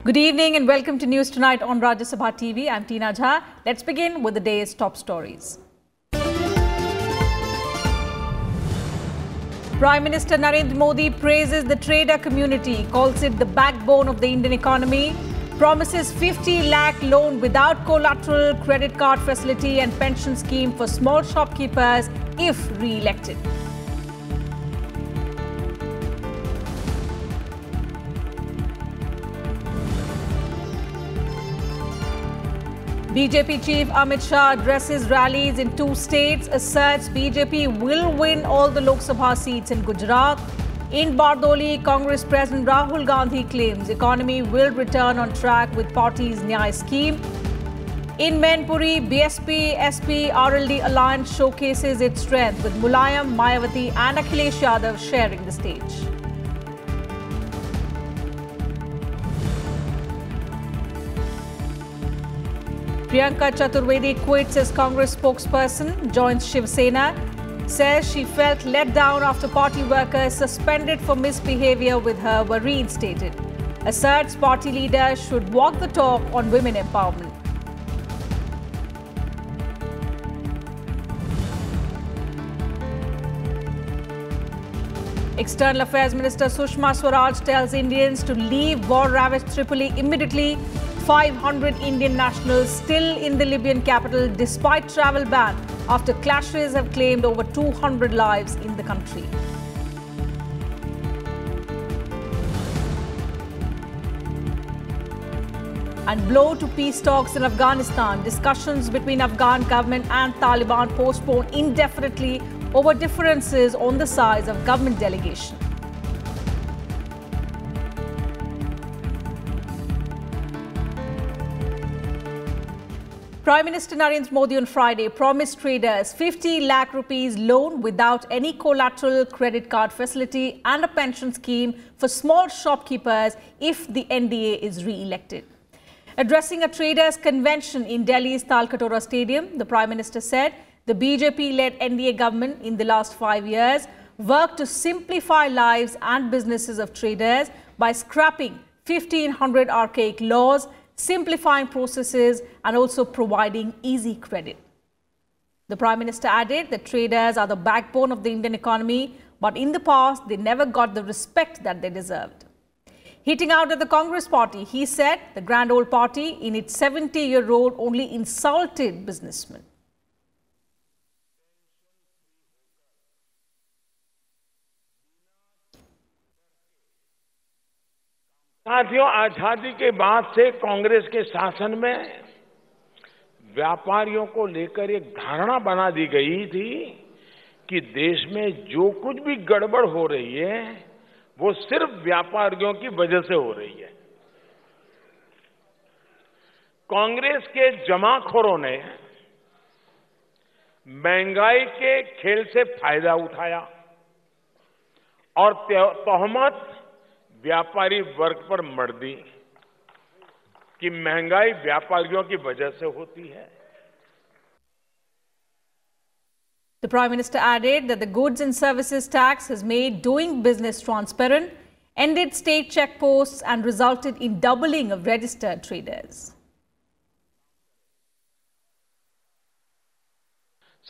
Good evening and welcome to News Tonight on Rajya Sabha TV. I'm Tina Jha. Let's begin with the day's top stories. Prime Minister Narendra Modi praises the trader community, calls it the backbone of the Indian economy, promises 50 lakh loan without collateral, credit card facility and pension scheme for small shopkeepers if re-elected. BJP Chief Amit Shah addresses rallies in 2 states, asserts BJP will win all the Lok Sabha seats in Gujarat. In Bardoli, Congress President Rahul Gandhi claims economy will return on track with party's Nyay scheme. In Mainpuri, BSP SP RLD alliance showcases its strength with Mulayam, Mayawati and Akhilesh Yadav sharing the stage. Priyanka Chaturvedi quits as Congress spokesperson, joins Shiv Sena, says she felt let down after party workers suspended for misbehavior with her were reinstated. Asserts party leaders should walk the talk on women empowerment. External Affairs Minister Sushma Swaraj tells Indians to leave war-ravaged Tripoli immediately. 500 Indian nationals still in the Libyan capital despite travel ban after clashes have claimed over 200 lives in the country. And blow to peace talks in Afghanistan. Discussions between Afghan government and Taliban postponed indefinitely over differences on the size of government delegation. Prime Minister Narendra Modi on Friday promised traders 50 lakh rupees loan without any collateral, credit card facility and a pension scheme for small shopkeepers if the NDA is re-elected. Addressing a traders' convention in Delhi's Talkatore Stadium, the Prime Minister said the BJP-led NDA government in the last 5 years worked to simplify lives and businesses of traders by scrapping 1,500 archaic laws, simplifying processes and also providing easy credit. The Prime Minister added that traders are the backbone of the Indian economy, but in the past they never got the respect that they deserved. Hitting out at the Congress party, he said the grand old party in its 70-year-old only insulted businessmen. साथियों, आजादी के बाद से कांग्रेस के शासन में व्यापारियों को लेकर एक धारणा बना दी गई थी कि देश में जो कुछ भी गड़बड़ हो रही है वो सिर्फ व्यापारियों की वजह से हो रही है। कांग्रेस के जमाखोरों ने महंगाई के खेल से फायदा उठाया और तोहमत व्यापारी वर्ग पर मढ़ दी कि महंगाई व्यापारियों की वजह से होती है। The Prime Minister added that the goods and services tax has made doing business transparent, ended state checkposts and resulted in doubling of registered traders.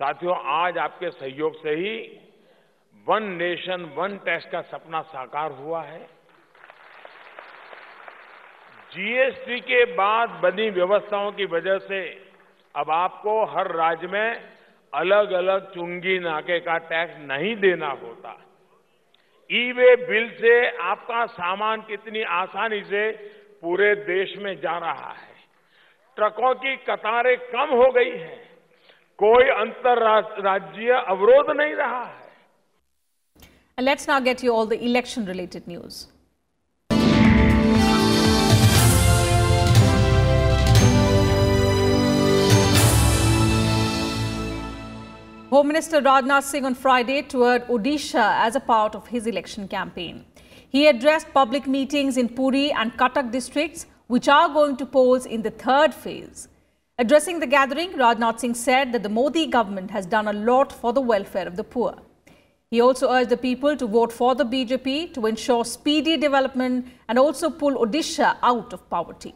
साथियों, आज आपके सहयोग से ही वन नेशन वन टैक्स का सपना साकार हुआ है। जीएसटी के बाद बनी व्यवस्थाओं की वजह से अब आपको हर राज्य में अलग अलग चुंगी नाके का टैक्स नहीं देना होता। ई-वे बिल से आपका सामान कितनी आसानी से पूरे देश में जा रहा है। ट्रकों की कतारें कम हो गई हैं। कोई अंतरराज्यीय अवरोध नहीं रहा है। And let's now get you all the election related news. Home Minister Rajnath Singh on Friday toured Odisha as a part of his election campaign. He addressed public meetings in Puri and Cuttack districts, which are going to polls in the 3rd phase. Addressing the gathering, Rajnath Singh said that the Modi government has done a lot for the welfare of the poor. He also urged the people to vote for the BJP to ensure speedy development and also pull Odisha out of poverty.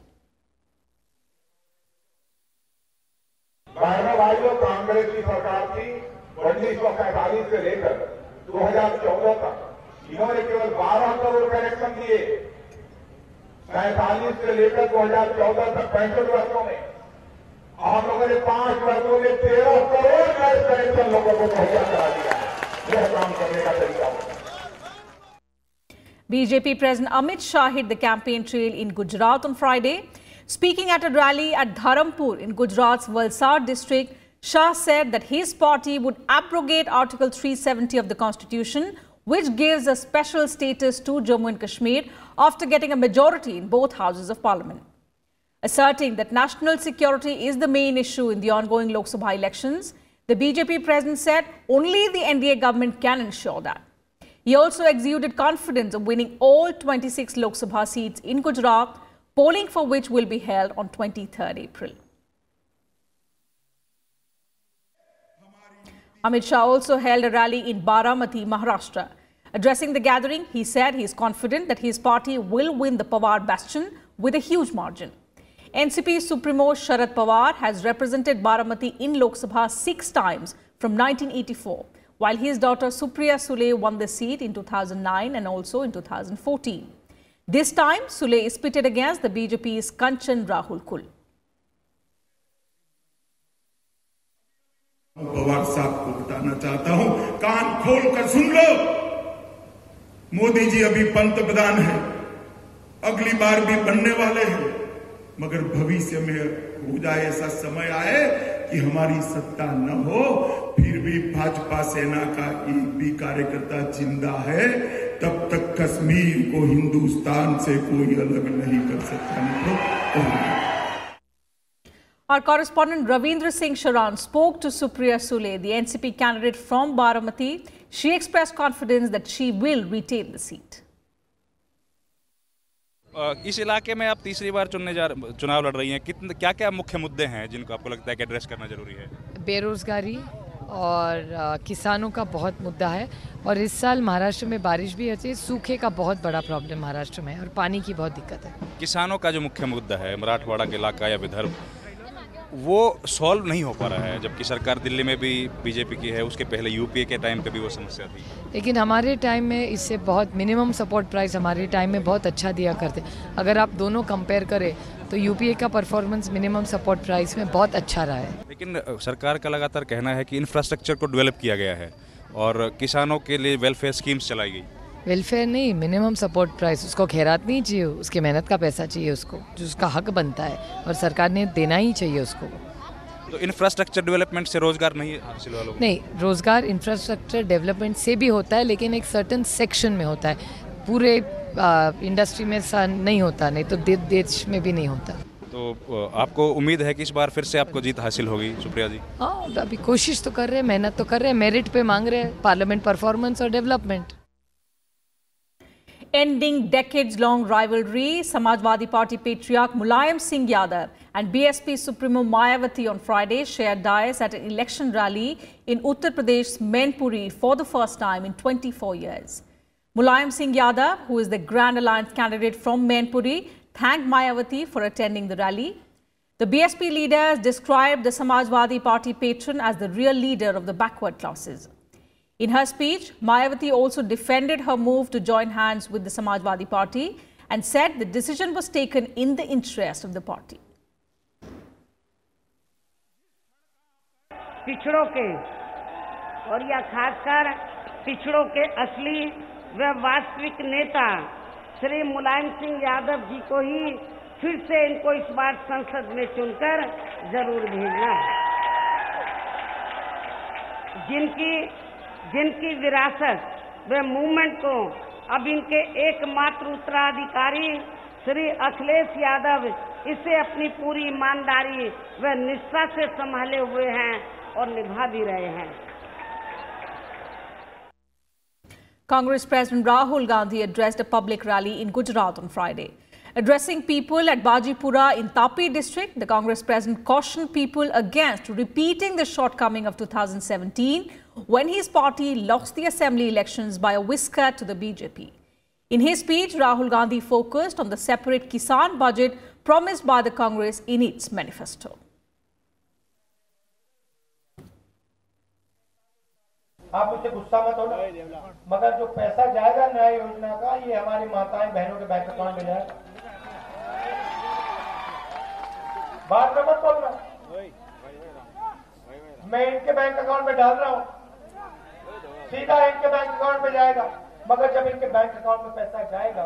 भाइयों, कांग्रेस की सरकार थी 1945 से लेकर 2014 तक इन्होंने केवल 12 crore connection दिए। 47 से लेकर 2014 तक 65 वर्षों में हम लोगों ने 5 वर्षों में 13 करोड़ गैस कनेक्शन लोगों को मुहैया करा दिया है। यह काम करने का तरीका होगा। BJP President Amit Shah hit the campaign trail in Gujarat on Friday. Speaking at a rally at Dharampur in Gujarat's Valsad district, Shah said that his party would abrogate Article 370 of the Constitution, which gives a special status to Jammu and Kashmir after getting a majority in both houses of parliament. Asserting that national security is the main issue in the ongoing Lok Sabha elections, the BJP president said only the NDA government can ensure that. He also exuded confidence of winning all 26 Lok Sabha seats in Gujarat, polling for which will be held on 23rd April. Amit Shah also held a rally in Baramati, Maharashtra. Addressing the gathering, he said he is confident that his party will win the Pawar bastion with a huge margin. NCP Supremo Sharad Pawar has represented Baramati in Lok Sabha 6 times from 1984, while his daughter Supriya Sule won the seat in 2009 and also in 2014. This time, Sule is pitted against the BJP's Kanchan Rahul Kul. Pawar साहब को बताना चाहता हूं, कान खोल कर सुन लो। मोदी जी अभी पंतप्रधान हैं, अगली बार भी बनने वाले हैं, मगर भविष्य में हो जाए ऐसा समय आए कि हमारी सत्ता न हो, फिर भी भाजपा सेना का एक भी कार्यकर्ता जिंदा है, तब तक कश्मीर को हिंदुस्तान से कोई अलग नहीं कर सकता। Our correspondent Ravindra Singh Sharan spoke to Supriya Sule, the NCP candidate from Baramati. She expressed confidence that she will retain the seat. इस इलाके में आप तीसरी बार चुनाव लड़ रही हैं, क्या क्या मुख्य मुद्दे हैं जिनको आपको लगता है कि एड्रेस करना जरूरी है? बेरोजगारी और किसानों का बहुत मुद्दा है, और इस साल महाराष्ट्र में बारिश भी अच्छी, सूखे का बहुत बड़ा प्रॉब्लम महाराष्ट्र में, और पानी की बहुत दिक्कत है। किसानों का जो मुख्य मुद्दा है मराठवाड़ा के इलाका या विदर्भ, वो सॉल्व नहीं हो पा रहा है, जबकि सरकार दिल्ली में भी बीजेपी की है, उसके पहले यूपीए के टाइम पे भी वो समस्या थी। लेकिन हमारे टाइम में इससे बहुत मिनिमम सपोर्ट प्राइस हमारे टाइम में बहुत अच्छा दिया करते। अगर आप दोनों कंपेयर करें तो यूपीए का परफॉर्मेंस मिनिमम सपोर्ट प्राइस में बहुत अच्छा रहा है। लेकिन सरकार का लगातार कहना है कि इंफ्रास्ट्रक्चर को डेवलप किया गया है और किसानों के लिए वेलफेयर स्कीम्स चलाई गई। वेलफेयर नहीं, मिनिमम सपोर्ट प्राइस, उसको खैरात नहीं चाहिए, उसके मेहनत का पैसा चाहिए उसको, जो उसका हक बनता है, और सरकार ने देना ही चाहिए उसको। तो इंफ्रास्ट्रक्चर डेवलपमेंट से रोजगार नहीं हासिल वालों को? नहीं, रोजगार इंफ्रास्ट्रक्चर डेवलपमेंट से भी होता है, लेकिन एक सर्टेन सेक्शन में होता है, पूरे इंडस्ट्री में नहीं होता, नहीं तो देश में भी नहीं होता। तो आपको उम्मीद है कि इस बार फिर से आपको जीत हासिल होगी सुप्रिया जी? हाँ, अभी कोशिश तो कर रहे हैं, मेहनत तो कर रहे हैं, मेरिट पे मांग रहे हैं, पार्लियामेंट परफॉर्मेंस और development. Ending decades-long rivalry, Samajwadi Party patriarch Mulayam Singh Yadav and BSP Supremo Mayawati on Friday shared dais at an election rally in Uttar Pradesh's Mainpuri for the first time in 24 years. Mulayam Singh Yadav, who is the Grand Alliance candidate from Mainpuri, thanked Mayawati for attending the rally. The BSP leaders described the Samajwadi Party patron as the real leader of the backward classes. In her speech, Mayawati also defended her move to join hands with the Samajwadi Party and said the decision was taken in the interest of the party. पिछड़ों के और या खासकर पिछड़ों के असली व वास्तविक नेता श्री मुलायम सिंह यादव जी को ही फिर से इनको इस बार संसद में चुनकर जरूर भेजना, जिनकी विरासत व मूवमेंट को अब इनके एकमात्र उत्तराधिकारी श्री अखिलेश यादव इसे अपनी पूरी ईमानदारी व निष्ठा से संभाले हुए हैं और निभा भी रहे हैं। Congress President Rahul Gandhi addressed a public rally in Gujarat on Friday. Addressing people at Bajipura in Tapi district, the Congress president cautioned people against repeating the shortcoming of 2017 when his party lost the assembly elections by a whisker to the BJP. In his speech, Rahul Gandhi focused on the separate Kisan budget promised by the Congress in its manifesto. आप मुझसे गुस्सा मत होना, मगर जो पैसा जाएगा न्याय योजना का, ये हमारी माताएं बहनों के बैंक अकाउंट में जाएगा। बात में मत बोलना, मैं इनके बैंक अकाउंट में डाल रहा हूं, सीधा इनके बैंक अकाउंट में जाएगा, मगर जब इनके बैंक अकाउंट में पैसा जाएगा,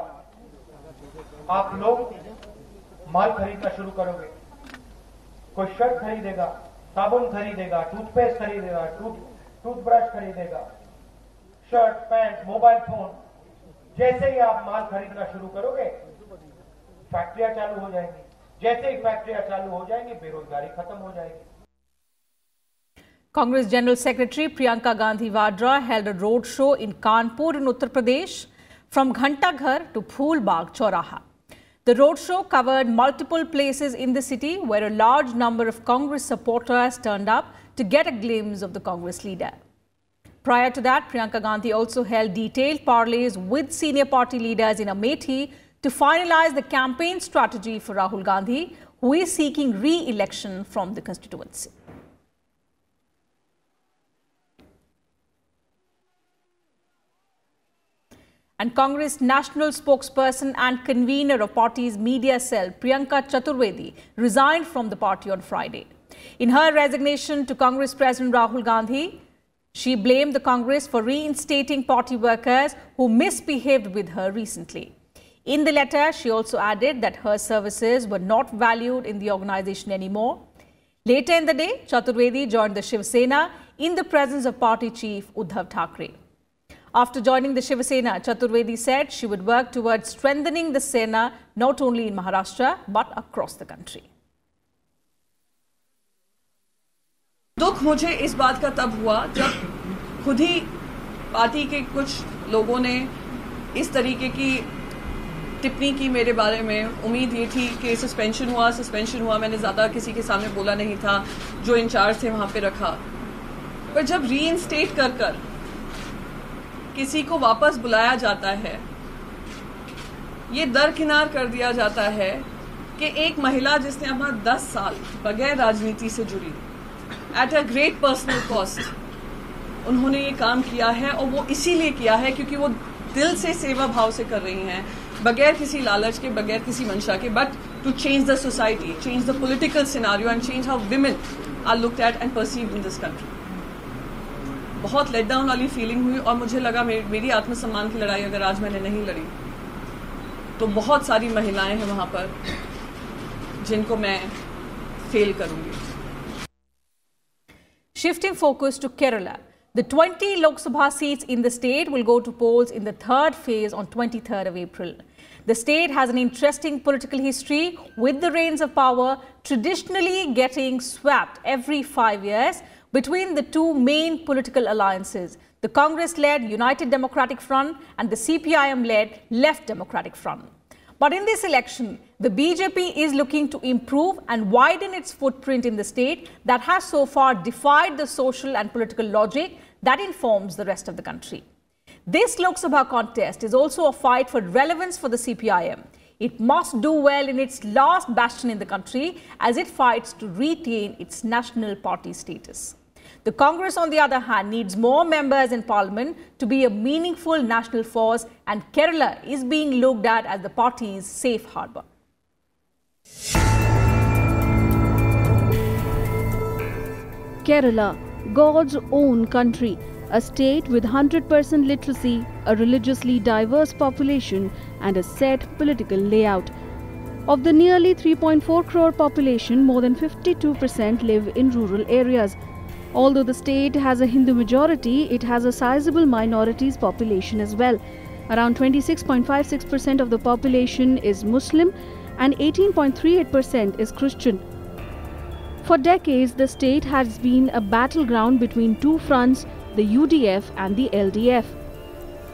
आप लोग माल खरीदना शुरू करोगे। कोई शर्ट खरीदेगा, साबुन खरीदेगा, टूथपेस्ट खरीदेगा, टूथब्रश खरीदेगा, शर्ट, पैंट, मोबाइल फोन। जैसे ही आप माल खरीदना शुरू करोगे, फैक्ट्रियां चालू हो जाएंगी। जैसे ही फैक्ट्रियां चालू हो जाएंगी, बेरोजगारी खत्म हो जाएगी। Congress General Secretary Priyanka Gandhi Vadra held a road show in Kanpur in Uttar Pradesh from Ghantaghar to Phoolbagh Chauraha. The road show covered multiple places in the city where a large number of Congress supporters turned up to get a glimpse of the Congress leader. Prior to that, Priyanka Gandhi also held detailed parleys with senior party leaders in Amethi to finalize the campaign strategy for Rahul Gandhi, who is seeking re-election from the constituency. And Congress national spokesperson and convener of party's media cell, Priyanka Chaturvedi, resigned from the party on Friday. In her resignation to Congress President Rahul Gandhi, she blamed the Congress for reinstating party workers who misbehaved with her recently. In the letter, she also added that her services were not valued in the organization anymore. Later in the day, Chaturvedi joined the Shiv Sena in the presence of party chief Uddhav Thackeray. After joining the Shiv Sena, Chaturvedi said she would work towards strengthening the Sena not only in Maharashtra but across the country. दुख मुझे इस बात का तब हुआ जब खुद ही party के कुछ लोगों ने इस तरीके की टिप्पणी की मेरे बारे में। उम्मीद ये थी कि सस्पेंशन हुआ, मैंने ज़्यादा किसी के सामने बोला नहीं था, जो इंचार्ज थे वहाँ पे रखा। पर जब रीइंस्टेट कर किसी को वापस बुलाया जाता है, ये दरकिनार कर दिया जाता है कि एक महिला जिसने अपना 10 साल बगैर राजनीति से जुड़ी, at a great personal cost, उन्होंने ये काम किया है और वो इसीलिए किया है क्योंकि वो दिल से सेवा भाव से कर रही हैं, बगैर किसी लालच के, बगैर किसी मंशा के, but to change the society, change the political scenario and change how women are looked at and perceived in this country. बहुत लेट डाउन वाली फीलिंग हुई और मुझे लगा मेरी आत्मसम्मान की लड़ाई अगर आज मैंने नहीं लड़ी तो बहुत सारी महिलाएं हैं वहां पर जिनको मैं फेल करूंगी। Shifting focus to Kerala, the 20 Lok Sabha seats in the state will go to polls in the third phase on 23rd of April. The state has an interesting political history, with the reins of power traditionally getting swapped every 5 years between the two main political alliances, the Congress-led United Democratic Front and the CPIM-led Left Democratic Front. But in this election, the BJP is looking to improve and widen its footprint in the state that has so far defied the social and political logic that informs the rest of the country. This Lok Sabha contest is also a fight for relevance for the CPIM. It must do well in its last bastion in the country as it fights to retain its national party status. The Congress, on the other hand, needs more members in Parliament to be a meaningful national force, and Kerala is being looked at as the party's safe harbour. Kerala, God's own country, a state with 100% literacy, a religiously diverse population and a set political layout. Of the nearly 3.4 crore population, more than 52% live in rural areas. Although the state has a Hindu majority, it has a sizable minorities population as well. Around 26.56% of the population is Muslim and 18.38% is Christian. For decades, the state has been a battleground between two fronts, the UDF and the LDF.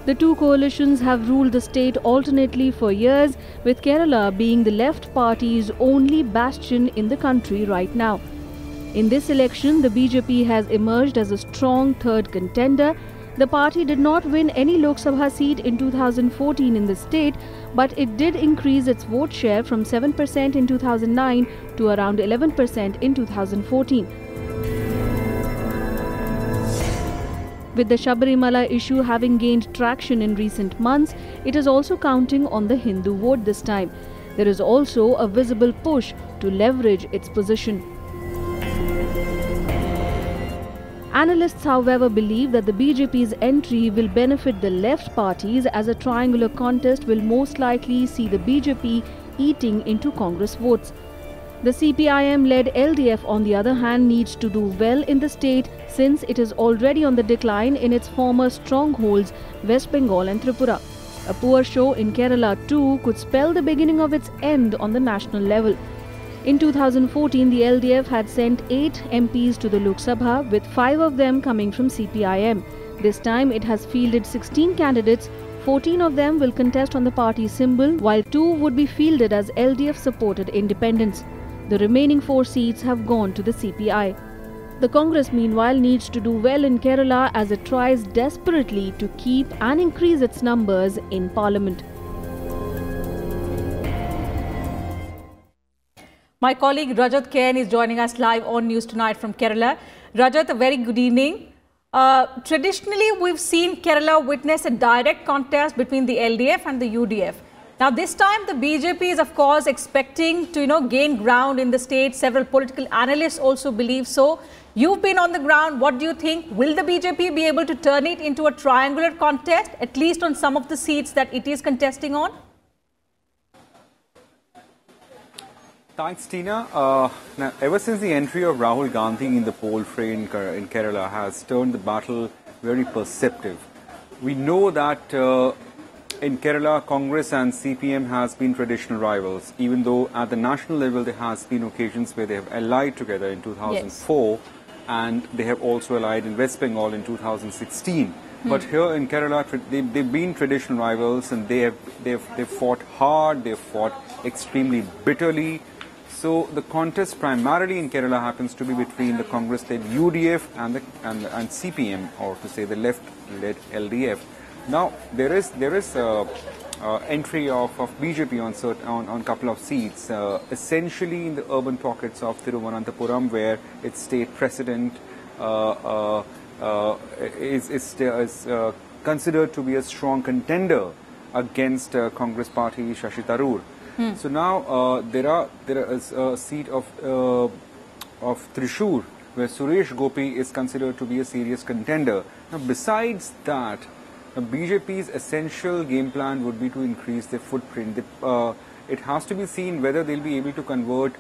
The two coalitions have ruled the state alternately for years, with Kerala being the left party's only bastion in the country right now. In this election, the BJP has emerged as a strong third contender. The party did not win any Lok Sabha seat in 2014 in the state, but it did increase its vote share from 7% in 2009 to around 11% in 2014. With the Sabarimala issue having gained traction in recent months, it is also counting on the Hindu vote this time. There is also a visible push to leverage its position. Analysts, however, believe that the BJP's entry will benefit the left parties, as a triangular contest will most likely see the BJP eating into Congress votes. The CPIM-led LDF, on the other hand, needs to do well in the state since it is already on the decline in its former strongholds, West Bengal and Tripura. A poor show in Kerala too could spell the beginning of its end on the national level. In 2014, the LDF had sent 8 MPs to the Lok Sabha, with 5 of them coming from CPIM. This time it has fielded 16 candidates. 14 of them will contest on the party symbol, while 2 would be fielded as LDF-supported independents. The remaining 4 seats have gone to the CPI. The Congress, meanwhile, needs to do well in Kerala as it tries desperately to keep and increase its numbers in Parliament. My colleague Rajnath is joining us live on News Tonight from Kerala. Rajnath, a very good evening. Traditionally, we've seen Kerala witness a direct contest between the LDF and the UDF. Now, this time, the BJP is, of course, expecting to, gain ground in the state. Several political analysts also believe so. You've been on the ground. What do you think? Will the BJP be able to turn it into a triangular contest, at least on some of the seats that it is contesting on? Thanks, Tina. Now, ever since the entry of Rahul Gandhi in the poll fray in Kerala has turned the battle very perceptive. We know that in Kerala, Congress and CPM has been traditional rivals, even though at the national level there has been occasions where they have allied together in 2004, yes, and they have also allied in West Bengal in 2016. But here in Kerala, they've been traditional rivals, and they've fought hard, they've fought extremely bitterly. So the contest primarily in Kerala happens to be between the Congress-led UDF and CPM, or to say the left-led LDF. Now there is entry of BJP on couple of seats, essentially in the urban pockets of Thiruvananthapuram, where its state president is considered to be a strong contender against Congress party Shashi Tharoor. So now there is a seat of Thrissur, where Suresh Gopi is considered to be a serious contender. Now, besides that, BJP's essential game plan would be to increase their footprint. It has to be seen whether they'll be able to convert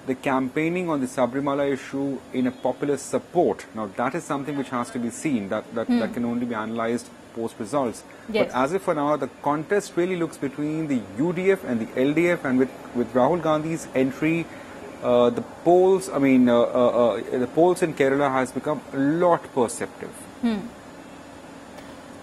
the campaigning on the Sabarimala issue in a popular support. Now, that is something which has to be seen. That can only be analysed post-results. Yes. But as if for now, the contest really looks between the UDF and the LDF, and with Rahul Gandhi's entry, the polls in Kerala has become a lot perceptive.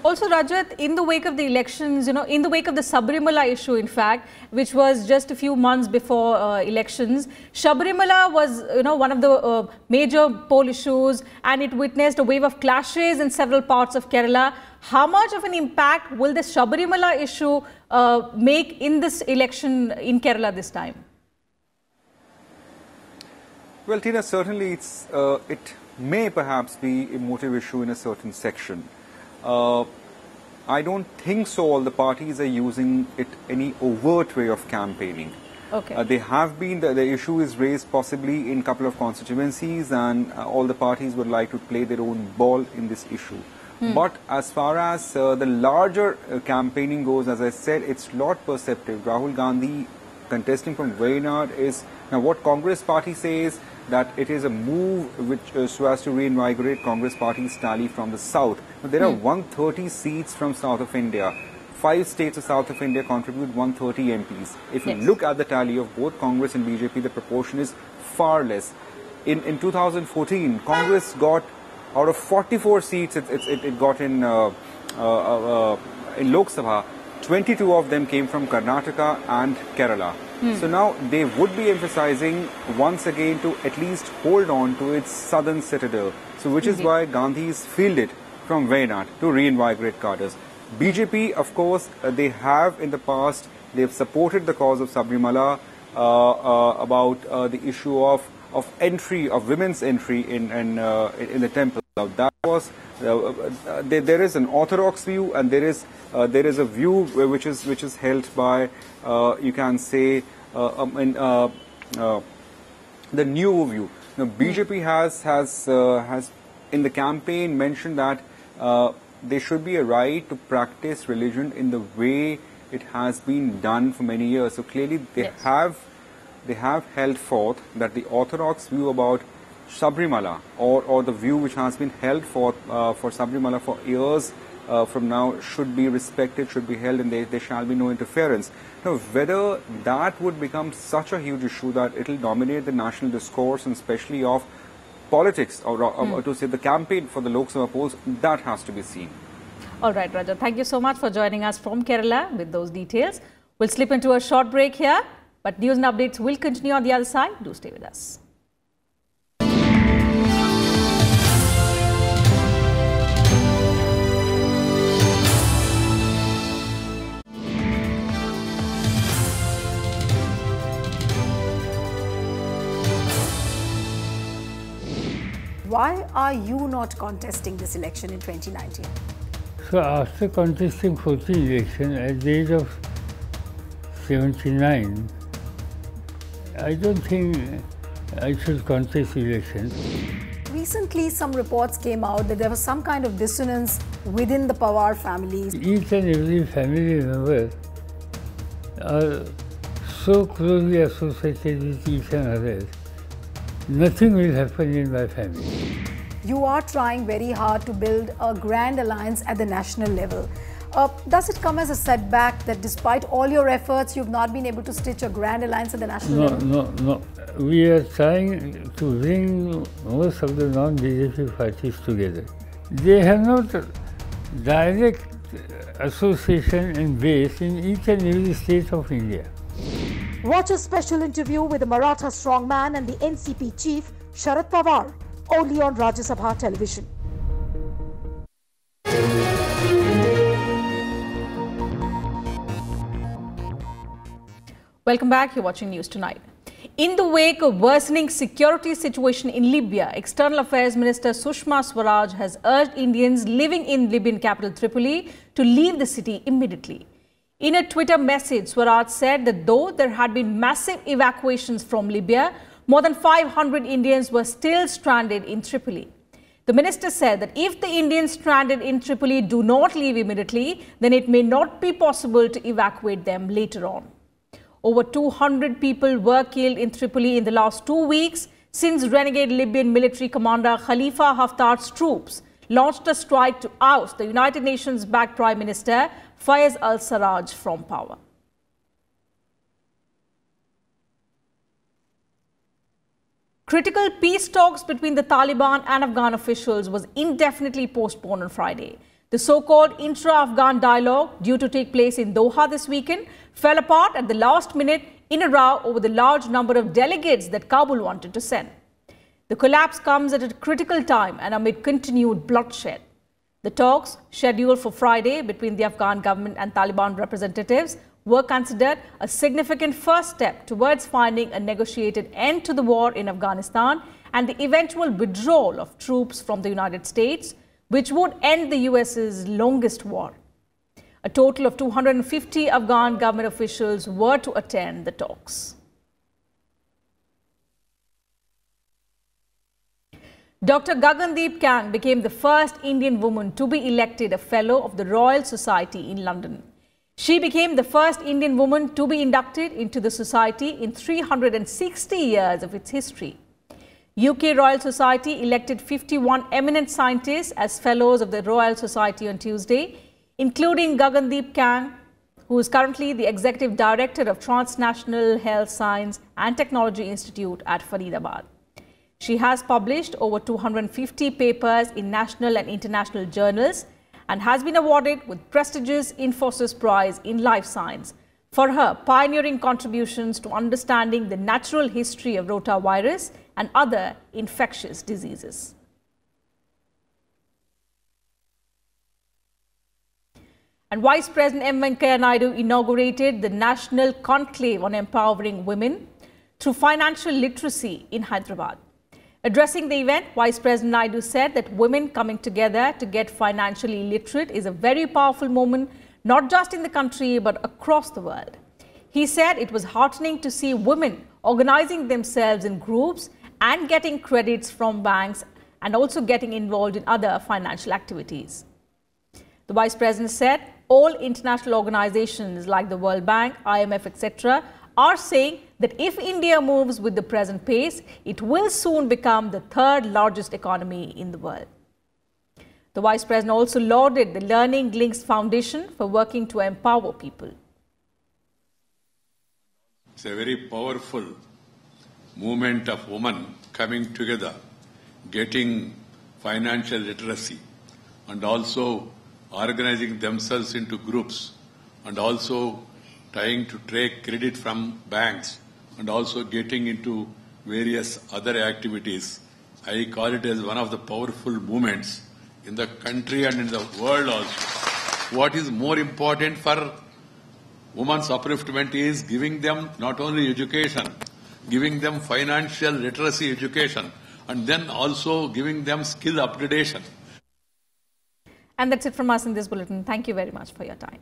Also, Rajnath, in the wake of the elections, in the wake of the Sabarimala issue, in fact, which was just a few months before elections, Sabarimala was, one of the major poll issues, and it witnessed a wave of clashes in several parts of Kerala. How much of an impact will the Sabarimala issue make in this election in Kerala this time? Well, Tina, certainly it may perhaps be a motive issue in a certain section. I don't think so all the parties are using it any overt way of campaigning. Okay. They have been, the issue is raised possibly in a couple of constituencies, and all the parties would like to play their own ball in this issue. But as far as the larger campaigning goes, as I said, it's lot perceptive. Rahul Gandhi contesting from Wayanad is, now what Congress party says, that it is a move which so as to reinvigorate Congress party's tally from the south. Now, there are 130 seats from south of India. 5 states of south of India contribute 130 MPs. If you look at the tally of both Congress and BJP, the proportion is far less. In 2014, Congress got, out of 44 seats, it got in in Lok Sabha, 22 of them came from Karnataka and Kerala. So now they would be emphasizing once again to at least hold on to its southern citadel. So which is why Gandhi is fielded from Wayanad to reinvigorate cadres. BJP, of course, they have in the past, they've supported the cause of Sabrimala about the issue of entry, of women's entry in the temple. Now that was, there is an orthodox view and there is a view which is held by, you can say, the new view. Now BJP has in the campaign mentioned that there should be a right to practice religion in the way it has been done for many years. So clearly they have held forth that the orthodox view about Sabrimala or the view which has been held for Sabrimala for years from now should be respected, should be held, and there shall be no interference. Now, whether that would become such a huge issue that it will dominate the national discourse and especially of politics or to say the campaign for the Lok Sabha polls, that has to be seen. All right, Rajat, thank you so much for joining us from Kerala with those details. We'll slip into a short break here, but news and updates will continue on the other side. Do stay with us. Why are you not contesting this election in 2019? So after contesting 14 elections at the age of 79, I don't think I should contest elections. Recently, some reports came out that there was some kind of dissonance within the Pawar families. Each and every family member are so closely associated with each another. Nothing will happen in my family. You are trying very hard to build a grand alliance at the national level. Does it come as a setback that despite all your efforts, you've not been able to stitch a grand alliance at the national level? No. We are trying to bring most of the non-BJP parties together. They have not direct association and base in each and every state of India. Watch a special interview with the Maratha strongman and the NCP chief, Sharad Pawar, only on Rajya Sabha television. Welcome back. You're watching News Tonight. In the wake of worsening security situation in Libya, External Affairs Minister Sushma Swaraj has urged Indians living in Libyan capital Tripoli to leave the city immediately. In a Twitter message, Swaraj said that though there had been massive evacuations from Libya, more than 500 Indians were still stranded in Tripoli. The minister said that if the Indians stranded in Tripoli do not leave immediately, then it may not be possible to evacuate them later on. Over 200 people were killed in Tripoli in the last 2 weeks since renegade Libyan military commander Khalifa Haftar's troops launched a strike to oust the United Nations-backed Prime Minister Fayez al-Sarraj from power. Critical peace talks between the Taliban and Afghan officials was indefinitely postponed on Friday. The so-called intra-Afghan dialogue, due to take place in Doha this weekend, fell apart at the last minute in a row over the large number of delegates that Kabul wanted to send. The collapse comes at a critical time and amid continued bloodshed. The talks, scheduled for Friday between the Afghan government and Taliban representatives, were considered a significant first step towards finding a negotiated end to the war in Afghanistan and the eventual withdrawal of troops from the United States, which would end the US's longest war. A total of 250 Afghan government officials were to attend the talks. Dr. Gagandeep Kang became the first Indian woman to be elected a Fellow of the Royal Society in London. She became the first Indian woman to be inducted into the society in 360 years of its history. UK Royal Society elected 51 eminent scientists as Fellows of the Royal Society on Tuesday, including Gagandeep Kang, who is currently the Executive Director of Transnational Health Science and Technology Institute at Faridabad. She has published over 250 papers in national and international journals and has been awarded with prestigious Infosys Prize in Life Science for her pioneering contributions to understanding the natural history of rotavirus and other infectious diseases. And Vice President M Venkaiah Naidu inaugurated the National Conclave on Empowering Women through Financial Literacy in Hyderabad. Addressing the event, Vice President Naidu said that women coming together to get financially literate is a very powerful moment, not just in the country but across the world. He said it was heartening to see women organizing themselves in groups and getting credits from banks and also getting involved in other financial activities. The Vice President said all international organizations like the World Bank, IMF, etc. are saying that if India moves with the present pace, it will soon become the third largest economy in the world. The Vice President also lauded the Learning Links Foundation for working to empower people. It's a very powerful movement of women coming together, getting financial literacy and also organizing themselves into groups and also trying to take credit from banks and also getting into various other activities. I call it as one of the powerful movements in the country and in the world also. What is more important for women's upliftment is giving them not only education, giving them financial literacy education, and then also giving them skill upgradation. And that's it from us in this bulletin. Thank you very much for your time.